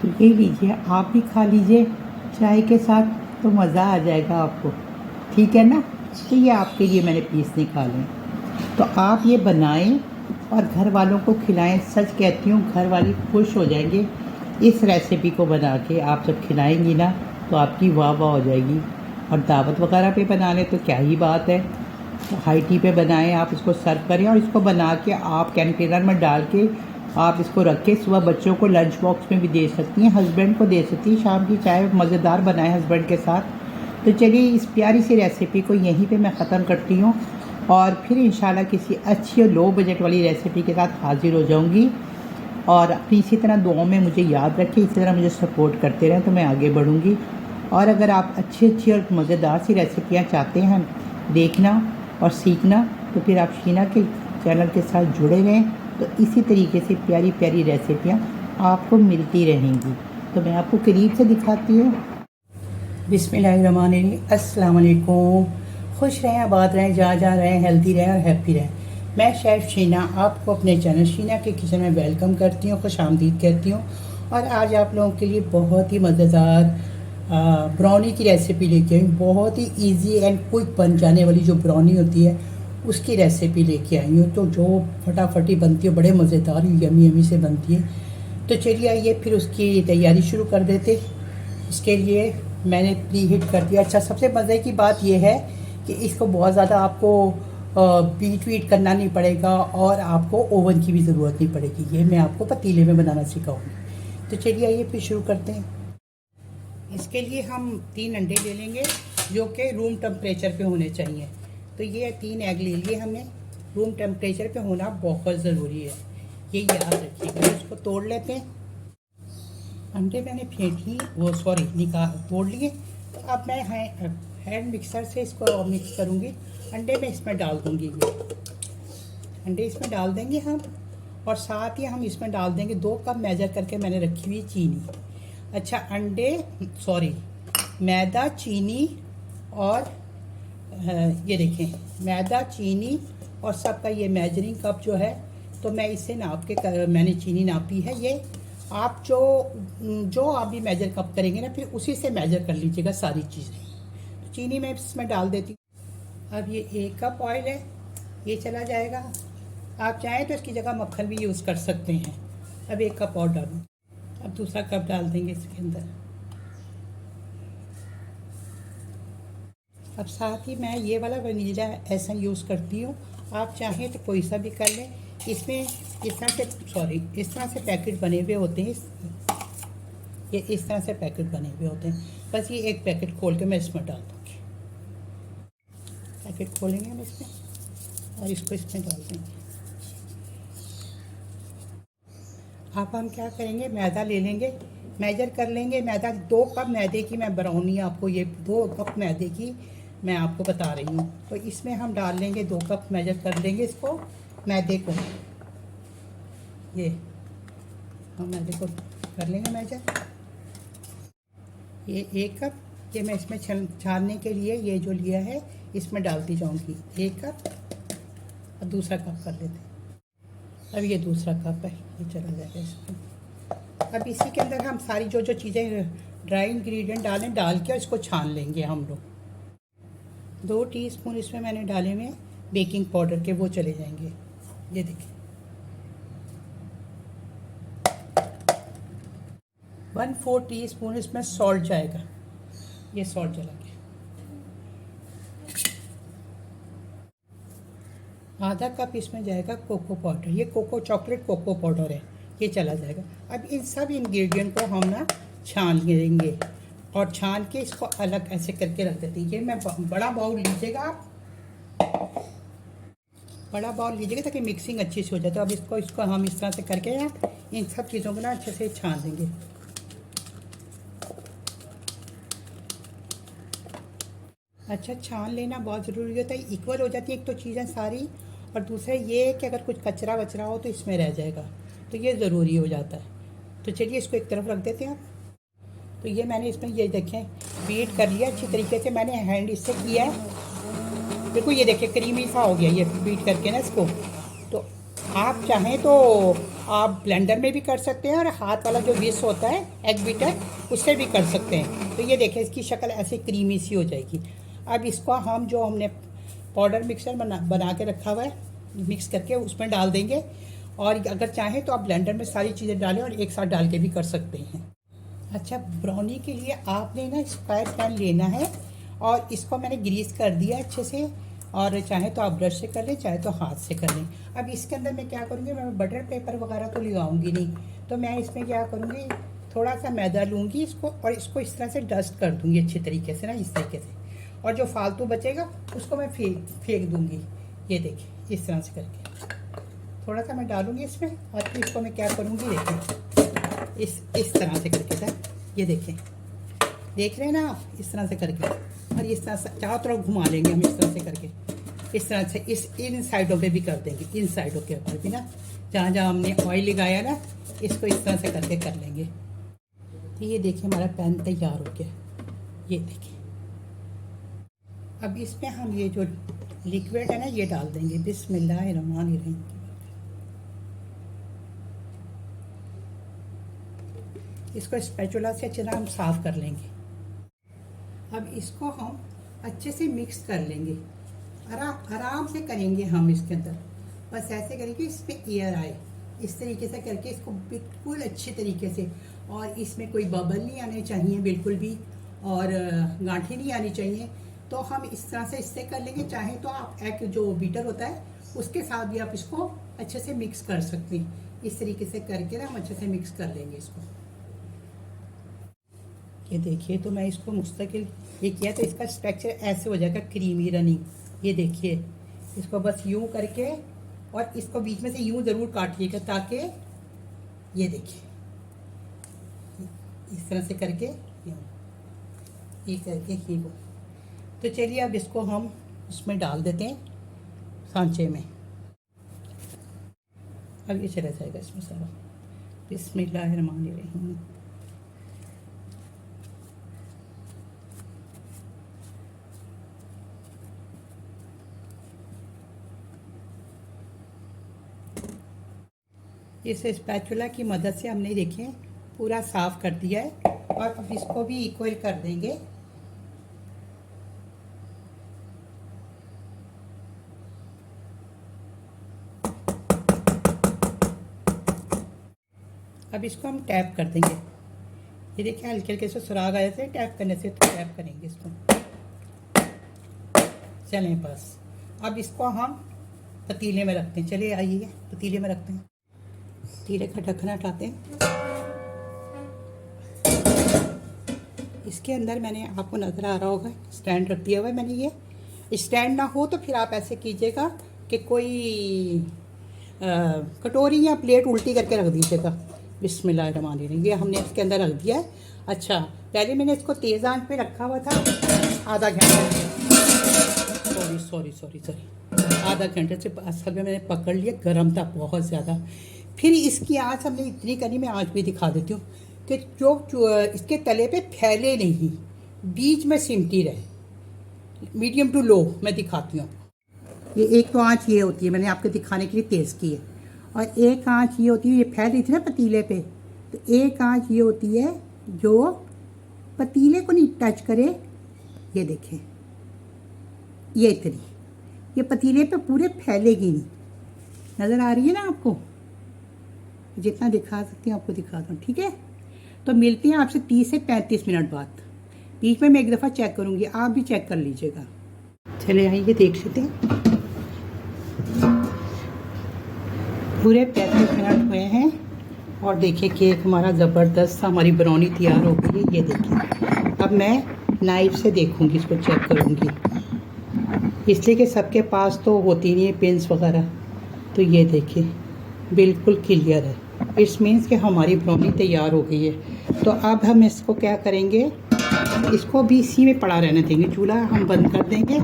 तो ये लीजिए, आप भी खा लीजिए चाय के साथ, तो मज़ा आ जाएगा आपको। ठीक है ना। तो ये आपके लिए मैंने पीस निकाले, तो आप ये बनाएं और घर वालों को खिलाएं। सच कहती हूँ, घर वाले खुश हो जाएंगे। इस रेसिपी को बना के आप जब खिलाएंगी ना, तो आपकी वाह वाह हो जाएगी। और दावत वगैरह पे बना लें तो क्या ही बात है। तो हाई टी पे बनाएं, आप इसको सर्व करें और इसको बना के आप कंटेनर में डाल के आप इसको रख के सुबह बच्चों को लंच बॉक्स में भी दे सकती हैं, हस्बैंड को दे सकती हैं। शाम की चाय मज़ेदार बनाएं हस्बैंड के साथ। तो चलिए, इस प्यारी सी रेसिपी को यहीं पे मैं ख़त्म करती हूँ और फिर इंशाल्लाह किसी अच्छी और लो बजट वाली रेसिपी के साथ हाज़िर हो जाऊँगी। और अपनी इसी तरह दुआओं में मुझे याद रखें, इसी तरह मुझे सपोर्ट करते रहें, तो मैं आगे बढ़ूँगी। और अगर आप अच्छी अच्छी और मज़ेदार सी रेसिपियाँ चाहते हैं देखना और सीखना, तो फिर आप शीना के चैनल के साथ जुड़े रहें। तो इसी तरीके से प्यारी प्यारी रेसिपियाँ आपको मिलती रहेंगी। तो मैं आपको करीब से दिखाती हूँ। बिस्मिल्लाहिर्रहमानिर्रहीम, अस्सलाम वालेकुम। खुश रहें, आबाद रहें, जहाँ जहाँ रहें, हेल्दी रहें और हैप्पी रहें। मैं शेफ़ शीना आपको अपने चैनल शीना के किचन में वेलकम करती हूँ, खुश आमदीद कहती हूँ। और आज आप लोगों के लिए बहुत ही मज़ेदार ब्राउनी की रेसिपी लेके आई हूँ। बहुत ही इजी एंड क्विक बन जाने वाली जो ब्राउनी होती है उसकी रेसिपी लेके आई हूँ, तो जो फटाफटी बनती है, बड़े मज़ेदार यमी यमी से बनती है। तो चलिए आइए फिर उसकी तैयारी शुरू कर देते। इसके लिए मैंने प्री हीट कर दिया। अच्छा, सबसे मज़े की बात यह है कि इसको बहुत ज़्यादा आपको बीट वीट करना नहीं पड़ेगा और आपको ओवन की भी ज़रूरत नहीं पड़ेगी। ये मैं आपको पतीले में बनाना सिखाऊंगी। तो चलिए आइए फिर शुरू करते हैं। इसके लिए हम 3 अंडे ले लेंगे जो कि रूम टेम्परेचर पे होने चाहिए। तो ये 3 एग ले लिए हमने। रूम टेम्परेचर पे होना बहुत ज़रूरी है, ये याद रखिएगा। इसको तोड़ लेते हैं। अंडे मैंने फेंट लिए, वो सॉरी निकाल तोड़ लिए। तो अब मैं हैंड मिक्सर से इसको मिक्स करूँगी। अंडे में इसमें डाल दूँगी, ये अंडे इसमें डाल देंगे हम। और साथ ही हम इसमें डाल देंगे 2 कप मेजर करके मैंने रखी हुई चीनी। अच्छा, अंडे सॉरी मैदा, चीनी और ये देखें, मैदा, चीनी और सबका ये मेजरिंग कप जो है, तो मैं इससे नाप के मैंने चीनी नापी है। ये आप जो आप भी मेजर कप करेंगे ना, फिर उसी से मेजर कर लीजिएगा सारी चीज़ें। तो चीनी मैं इसमें डाल देती हूँ। अब ये 1 कप ऑयल है, ये चला जाएगा। आप चाहें तो इसकी जगह मक्खन भी यूज़ कर सकते हैं। अब 1 कप और डालूँ। अब दूसरा कप डाल देंगे इसके अंदर। अब साथ ही मैं ये वाला वनीला एसेंस यूज़ करती हूँ। आप चाहें तो कोई सा भी कर लें। इसमें इस तरह से पैकेट बने हुए होते हैं। ये इस तरह से पैकेट बने हुए होते हैं। बस ये एक पैकेट खोल के मैं इसमें डाल दूँगी। पैकेट खोलेंगे हम इसमें और इसको इसमें डाल देंगे। अब हम क्या करेंगे, मैदा ले लेंगे, मेजर कर लेंगे मैदा। 2 कप मैदे की मैं ब्राउनी आपको, ये 2 कप मैदे की मैं आपको बता रही हूँ। तो इसमें हम डाल लेंगे 2 कप, मेजर कर लेंगे इसको, मैदे को। ये हम मैदे को कर लेंगे मेजर। ये 1 कप, ये मैं इसमें छानने के लिए ये जो लिया है इसमें डालती जाऊँगी 1 कप। और दूसरा कप कर लेते हैं। अब ये दूसरा कप है, ये चला जाएगा इसमें। अब इसी के अंदर हम सारी जो चीज़ें ड्राई इंग्रेडिएंट डाल के इसको छान लेंगे हम लोग। 2 टीस्पून इसमें मैंने डाले हुए बेकिंग पाउडर के, वो चले जाएंगे। ये देखिए 1/4 टीस्पून इसमें सॉल्ट जाएगा। ये सॉल्ट चला गया। आधा कप इसमें जाएगा कोको पाउडर, ये चॉकलेट कोको पाउडर है, ये चला जाएगा। अब इन सब इंग्रेडिएंट को हम ना छान लेंगे और छान के इसको अलग ऐसे करके रख देते हैं। ये मैं बड़ा बाउल लीजिएगा, आप बड़ा बाउल लीजिएगा ताकि मिक्सिंग अच्छी से हो जाए। तो अब इसको हम इस तरह से करके ना इन सब चीज़ों को ना अच्छे से छान देंगे। अच्छा, छान लेना बहुत ज़रूरी होता है, इक्वल हो जाती है एक तो चीज़ें सारी, और दूसरा ये कि अगर कुछ कचरा वचरा हो तो इसमें रह जाएगा, तो ये ज़रूरी हो जाता है। तो चलिए इसको एक तरफ रख देते हैं। तो ये मैंने इसमें ये देखें बीट कर लिया अच्छी तरीके से, मैंने हैंड इससे किया है। देखो ये देखिए क्रीमी सा हो गया ये बीट करके ना इसको। तो आप चाहें तो आप ब्लेंडर में भी कर सकते हैं और हाथ वाला जो विस्क होता है एग बीटर उससे भी कर सकते हैं। तो ये देखें इसकी शक्ल ऐसे क्रीमी सी हो जाएगी। अब इसको हम जो हमने पाउडर मिक्सर बना के रखा हुआ है मिक्स करके उसमें डाल देंगे। और अगर चाहें तो आप ब्लेंडर में सारी चीज़ें डालें और एक साथ डाल के भी कर सकते हैं। अच्छा, ब्राउनी के लिए आपने ना स्क्वायर पैन लेना है और इसको मैंने ग्रीस कर दिया अच्छे से, और चाहे तो आप ब्रश से कर लें चाहे तो हाथ से कर लें। अब इसके अंदर मैं क्या करूँगी, मैं बटर पेपर वगैरह तो लगाऊंगी नहीं, तो मैं इसमें क्या करूँगी, थोड़ा सा मैदा लूँगी इसको और इसको इस तरह से डस्ट कर दूँगी अच्छे तरीके से ना, इस तरीके से। और जो फालतू बचेगा उसको मैं फेंक दूँगी। ये देखिए इस तरह से करके थोड़ा सा मैं डालूँगी इसमें और फिर इसको मैं क्या करूँगी, देखिए इस तरह से करके सर, ये देखें, देख रहे हैं ना आप, इस तरह से करके। और इस तरह से चारों तरफ घुमा लेंगे हम इस तरह से करके, इस तरह से इन साइडों पे भी कर देंगे, इन साइडों के ऊपर भी ना, जहाँ जहाँ हमने ऑयल लगाया ना, इसको इस तरह से करके कर लेंगे। तो ये देखिए हमारा पैन तैयार हो गया, ये देखिए। अब इसमें हम ये जो लिक्विड है ना ये डाल देंगे, बिस्मिल्लाहिर्रहमानिर्रहीम। इसको स्पैचुला से अच्छी तरह हम साफ कर लेंगे। अब इसको हम अच्छे से मिक्स कर लेंगे, आराम से करेंगे हम इसके अंदर, बस ऐसे करेंगे इसमें एयर आए, इस तरीके से करके इसको बिल्कुल अच्छे तरीके से। और इसमें कोई बबल नहीं आने चाहिए बिल्कुल भी, और गांठें नहीं आनी चाहिए। तो हम इस तरह से इससे कर लेंगे, चाहे तो आप एक जो बीटर होता है उसके साथ भी आप इसको अच्छे से मिक्स कर सकते हैं। इस तरीके से करके ना हम अच्छे से मिक्स कर लेंगे इसको। ये देखिए, तो मैं इसको मुस्तकिल ये किया तो इसका स्ट्रक्चर ऐसे हो जाएगा, क्रीमी रनिंग। ये देखिए, इसको बस यूं करके और इसको बीच में से यूं ज़रूर काटिएगा, ताकि ये देखिए इस तरह से करके ये करके ही वो। तो चलिए अब इसको हम उसमें डाल देते हैं सांचे में। अब ये चला जाएगा इसमें सारा। बिस्मिल्लाहिर्रहमानिर्रहीम। इस स्पैचुला की मदद से हमने देखें पूरा साफ कर दिया है, और अब इसको भी इक्वल कर देंगे। अब इसको हम टैप कर देंगे। ये देखिए हल्के हल्के से सुराग आए थे, टैप करने से तो टैप करेंगे इसको। चलें बस, अब इसको हम पतीले में रखते हैं। चलिए आइए पतीले में रखते हैं। पतीले का ढक्कन हटाते हैं। इसके अंदर मैंने, आपको नज़र आ रहा होगा, स्टैंड रख दिया हुआ है मैंने। ये स्टैंड ना हो तो फिर आप ऐसे कीजिएगा कि कोई कटोरी या प्लेट उल्टी करके रख दीजिएगा। बिस्मिल्लाहिर्रहमानिर्रहीम। ये हमने इसके अंदर रख दिया है। अच्छा, पहले मैंने इसको तेज़ आंच पे रखा हुआ था आधा घंटे, सॉरी आधा घंटे से असल में मैंने पकड़ लिया, गर्म था बहुत ज़्यादा। फिर इसकी आंच हमने इतनी करी, मैं आंच भी दिखा देती हूँ कि जो इसके तले पे फैले नहीं, बीच में सिमटी रहे, मीडियम टू लो। मैं दिखाती हूँ। ये एक तो आंच ये होती है, मैंने आपको दिखाने के लिए तेज़ की है, और एक आंच ये होती है, ये फैल रही थी ना पतीले पे, तो एक आंच ये होती है जो पतीले को नहीं टच करे। ये देखें, ये इतनी, ये पतीले पे पूरे फैलेगी नहीं। नज़र आ रही है ना आपको? जितना दिखा सकती हूँ आपको दिखा दूँ, ठीक है? तो मिलते हैं आपसे 30 से 35 मिनट बाद। बीच में मैं एक दफ़ा चेक करूँगी, आप भी चेक कर लीजिएगा। चले आइए देख लेते हैं। पूरे 35 मिनट हुए हैं और देखिए केक हमारा ज़बरदस्त, हमारी ब्राउनी तैयार हो गई है। ये देखिए, अब मैं नाइफ से देखूँगी, इसको चेक करूँगी, इसलिए कि सबके पास तो होती नहीं है पिंस वगैरह। तो ये देखिए बिल्कुल क्लियर है, इट्स मीन्स कि हमारी ब्राउनी तैयार हो गई है। तो अब हम इसको क्या करेंगे, इसको भी इसी में पड़ा रहने देंगे। चूल्हा हम बंद कर देंगे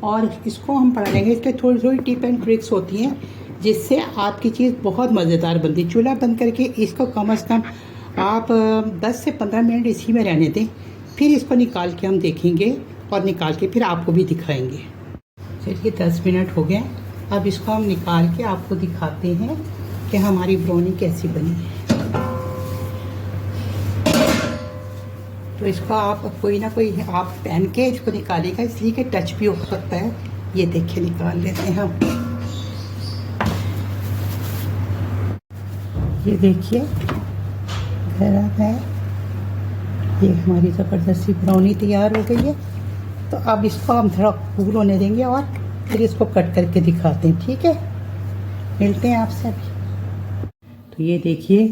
और इसको हम पड़ा लेंगे। इसके थोड़ी थोड़ी टिप एंड ट्रिक्स होती हैं जिससे आपकी चीज़ बहुत मज़ेदार बनती है। चूल्हा बंद करके इसको कम से कम आप 10 से 15 मिनट इसी में रहने दें, फिर इसको निकाल के हम देखेंगे और निकाल के फिर आपको भी दिखाएंगे। चलिए 10 मिनट हो गए, अब इसको हम निकाल के आपको दिखाते हैं कि हमारी ब्राउनी कैसी बनी है। तो इसको आप कोई ना कोई आप पहन के इसको निकालेगा, इसलिए कि टच भी हो सकता है। ये देखिए निकाल लेते हैं हम। ये देखिए गरम है। ये हमारी ज़बरदस्ती ब्राउनी तैयार हो गई है। तो अब इसको हम थोड़ा कूल होने देंगे और फिर इसको कट करके दिखाते हैं, ठीक है। मिलते हैं आपसे अभी। तो ये देखिए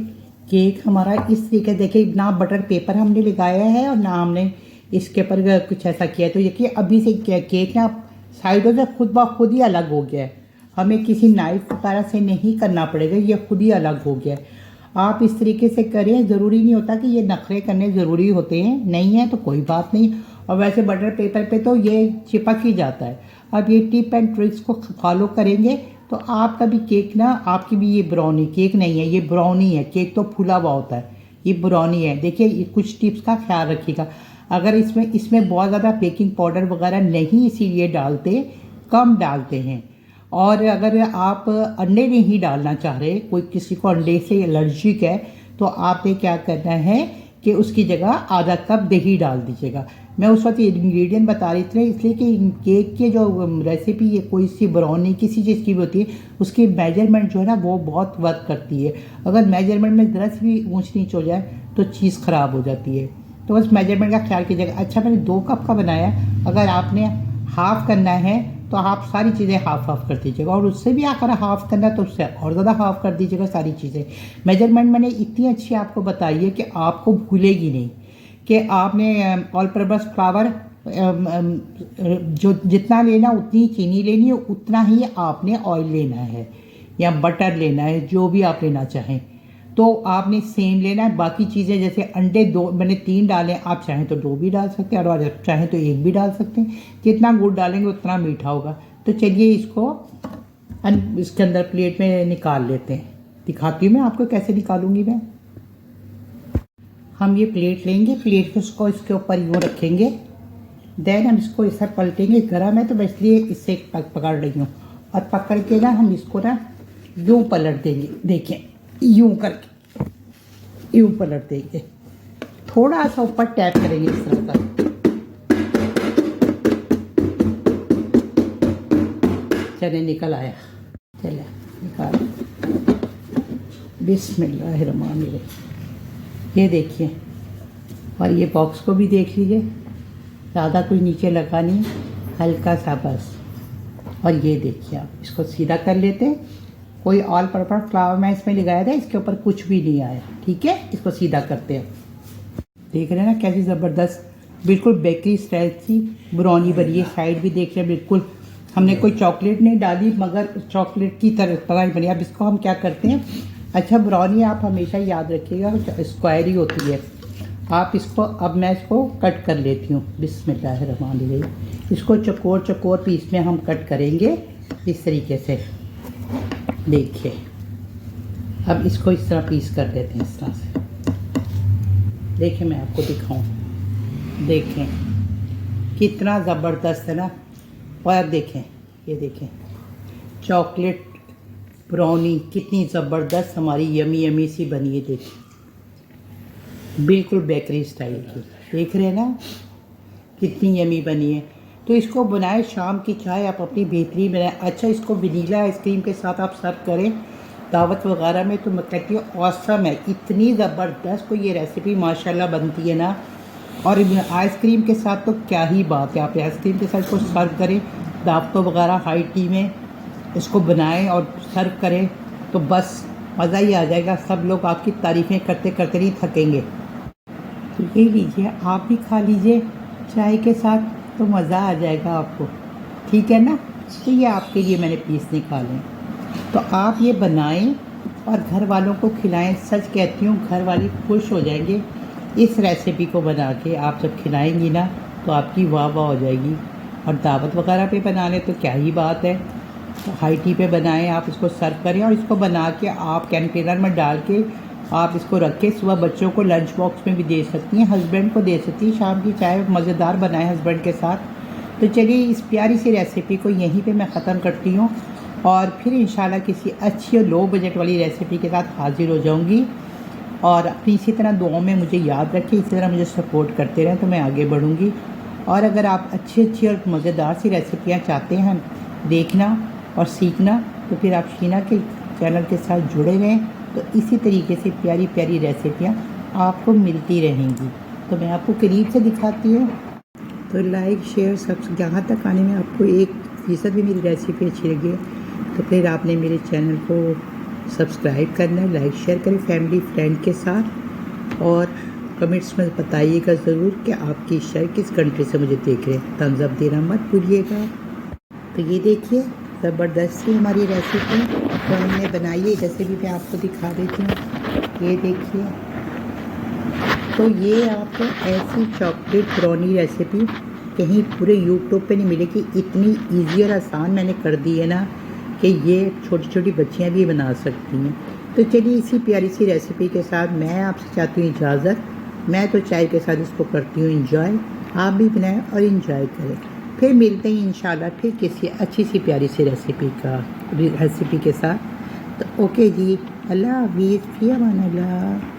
केक हमारा इस तरीके, देखिए ना बटर पेपर हमने लगाया है और ना हमने इसके ऊपर कुछ ऐसा किया है। तो देखिए अभी से केक ना साइडों से खुद ब खुद ही अलग हो गया है। हमें किसी नाइफ वगैरह से नहीं करना पड़ेगा, ये खुद ही अलग हो गया है। आप इस तरीके से करें, ज़रूरी नहीं होता कि ये नखरे करने ज़रूरी होते हैं, नहीं है तो कोई बात नहीं। और वैसे बटर पेपर पे तो ये चिपक ही जाता है। अब ये टिप एंड ट्रिक्स को फॉलो करेंगे तो आपका भी केक ना, आपकी भी ये ब्राउनी केक नहीं है, ये ब्राउनी है। केक तो फूला हुआ होता है, ये ब्राउनी है। देखिए कुछ टिप्स का ख्याल रखिएगा। अगर इसमें बहुत ज़्यादा बेकिंग पाउडर वगैरह नहीं इसीलिए डालते, कम डालते हैं। और अगर आप अंडे नहीं डालना चाह रहे, कोई किसी को अंडे से एलर्जिक है, तो आपने क्या करना है कि उसकी जगह आधा कप दही डाल दीजिएगा। मैं उस वक्त इंग्रेडिएंट बता रही थी इसलिए कि केक के जो रेसिपी है, कोई सी ब्राउनी किसी चीज़ की भी होती है, उसकी मेजरमेंट जो है ना वो बहुत वर्क करती है। अगर मेजरमेंट में ज़रा सी भी ऊंच नीच हो जाए तो चीज़ ख़राब हो जाती है। तो बस मेजरमेंट का ख्याल कीजिएगा। अच्छा मैंने 2 कप का बनाया, अगर आपने हाफ़ करना है तो आप सारी चीज़ें हाफ कर दीजिएगा, और उससे भी अगर हाफ़ करना है तो उससे और ज़्यादा हाफ़ कर दीजिएगा सारी चीज़ें। मेजरमेंट मैंने इतनी अच्छी आपको बताई है कि आपको भूलेगी नहीं कि आपने ऑल पर्पस फ्लावर जो जितना लेना उतनी चीनी लेनी है, उतना ही आपने ऑयल लेना है या बटर लेना है, जो भी आप लेना चाहें। तो आपने सेम लेना है। बाकी चीज़ें जैसे अंडे 2 मैंने 3 डाले, आप चाहें तो 2 भी डाल सकते हैं और चाहें तो 1 भी डाल सकते हैं। जितना गुड़ डालेंगे उतना मीठा होगा। तो चलिए इसको इसके अंदर प्लेट में निकाल लेते हैं। दिखाती हूँ मैं आपको कैसे निकालूंगी मैं। हम ये प्लेट लेंगे, प्लेट को उसको इसके ऊपर यूँ रखेंगे, देन हम इसको इस तरह पलटेंगे। गर्म है तो मैं इसलिए इससे पकड़ रही हूँ, और पकड़ के ना हम इसको ना यूँ पलट देंगे। देखें यूँ करके यूँ पलट देंगे, थोड़ा सा ऊपर टैप करेंगे इस तरह का। चले निकल आया, चले निकाल। बिस्मिल्लाहिर्रहमानिर्रहीम। ये देखिए, और ये बॉक्स को भी देख लीजिए, ज़्यादा कुछ नीचे लगा नहीं, हल्का सा बस। और ये देखिए आप इसको सीधा कर लेते हैं। कोई ऑल पर्पस फ्लावर मैं इसमें लगाया था, इसके ऊपर कुछ भी नहीं आया, ठीक है। इसको सीधा करते हैं। देख रहे हैं ना कैसी ज़बरदस्त बिल्कुल बेकरी स्टाइल सी ब्राउनी बनी है। साइड भी देख रहे हैं, बिल्कुल हमने कोई चॉकलेट नहीं डाली, मगर चॉकलेट की तरह ही बनी। अब इसको हम क्या करते हैं, अच्छा ब्राउनी आप हमेशा याद रखिएगा स्क्वायर ही होती है। आप इसको, अब मैं इसको कट कर लेती हूँ। बिस्मिल्लाहिर्रहमानिर्रहीम। इसको चकोर चकोर पीस में हम कट करेंगे इस तरीके से। देखिए अब इसको इस तरह पीस कर देते हैं, इस तरह से। देखिए मैं आपको दिखाऊं, देखें कितना ज़बरदस्त है ना। और अब देखें, ये देखें चॉकलेट ब्राउनी कितनी ज़बरदस्त हमारी यमी यमी सी बनी है। देखिए बिल्कुल बेकरी स्टाइल की, देख रहे हैं ना कितनी यमी बनी है। तो इसको बनाए, शाम की चाय आप अपनी बेहतरीन बनाएं। अच्छा इसको वनीला आइसक्रीम के साथ आप सर्व करें दावत वगैरह में, तो मैं कहती हूँ ऑसम है। इतनी ज़बरदस्त को ये रेसिपी माशाल्लाह बनती है ना। और आइसक्रीम के साथ तो क्या ही बात है। आप आइसक्रीम के साथ इसको सर्व करें दावतों वगैरह, हाई टी में इसको बनाएं और सर्व करें तो बस मज़ा ही आ जाएगा। सब लोग आपकी तारीफ़ें करते करते नहीं थकेंगे। तो ये लीजिए, आप भी खा लीजिए चाय के साथ, तो मज़ा आ जाएगा आपको, ठीक है ना। तो ये आपके लिए मैंने पीस निकाले, तो आप ये बनाएं और घर वालों को खिलाएं। सच कहती हूँ घर वाले खुश हो जाएंगे। इस रेसिपी को बना के आप जब खिलाएंगी ना तो आपकी वाह वाह हो जाएगी। और दावत वगैरह पे बना लें तो क्या ही बात है। तो हाई टी पे बनाएं, आप इसको सर्व करें और इसको बना के आप कंटेनर में डाल के आप इसको रखें। सुबह बच्चों को लंच बॉक्स में भी दे सकती हैं, हस्बैंड को दे सकती हैं। शाम की चाय मज़ेदार बनाएं हस्बैंड के साथ, तो चलिए इस प्यारी सी रेसिपी को यहीं पे मैं ख़त्म करती हूँ और फिर इंशाल्लाह किसी अच्छी और लो बजट वाली रेसिपी के साथ हाज़िर हो जाऊँगी। और अपनी इसी तरह दुआओं में मुझे याद रखें, इसी तरह मुझे सपोर्ट करते रहें तो मैं आगे बढ़ूँगी। और अगर आप अच्छी अच्छी और मज़ेदार सी रेसिपियाँ चाहते हैं देखना और सीखना तो फिर आप शीना के चैनल के साथ जुड़े रहें, तो इसी तरीके से प्यारी प्यारी रेसिपियाँ आपको मिलती रहेंगी। तो मैं आपको करीब से दिखाती हूँ। तो लाइक शेयर सब यहाँ तक आने में आपको 1% भी मेरी रेसिपी अच्छी लगी तो फिर आपने मेरे चैनल को सब्सक्राइब करना है, लाइक शेयर करें फैमिली फ्रेंड के साथ और कमेंट्स में बताइएगा ज़रूर कि आपकी शहर किस कंट्री से मुझे देख रहे हैं। थम्स अप देना मत भूलिएगा। तो ये देखिए ज़बरदस्त सी हमारी रेसिपी तो हमने बनाई है, जैसे भी मैं आपको दिखा देती हूँ। ये देखिए, तो ये आपको ऐसी चॉकलेट ब्राउनी रेसिपी कहीं पूरे यूट्यूब पे नहीं मिलेगी। इतनी इजी और आसान मैंने कर दी है ना कि ये छोटी छोटी बच्चियाँ भी बना सकती हैं। तो चलिए इसी प्यारी सी रेसिपी के साथ मैं आपसे चाहती हूँ इजाज़त। मैं तो चाय के साथ इसको करती हूँ इंजॉय, आप भी बनाएं और इंजॉय करें। फिर मिलते हैं इंशाल्लाह फिर किसी अच्छी सी प्यारी सी रेसिपी के साथ। तो ओके जी, अल्लाह हाफ़िज़, फ़ी अमान अल्लाह।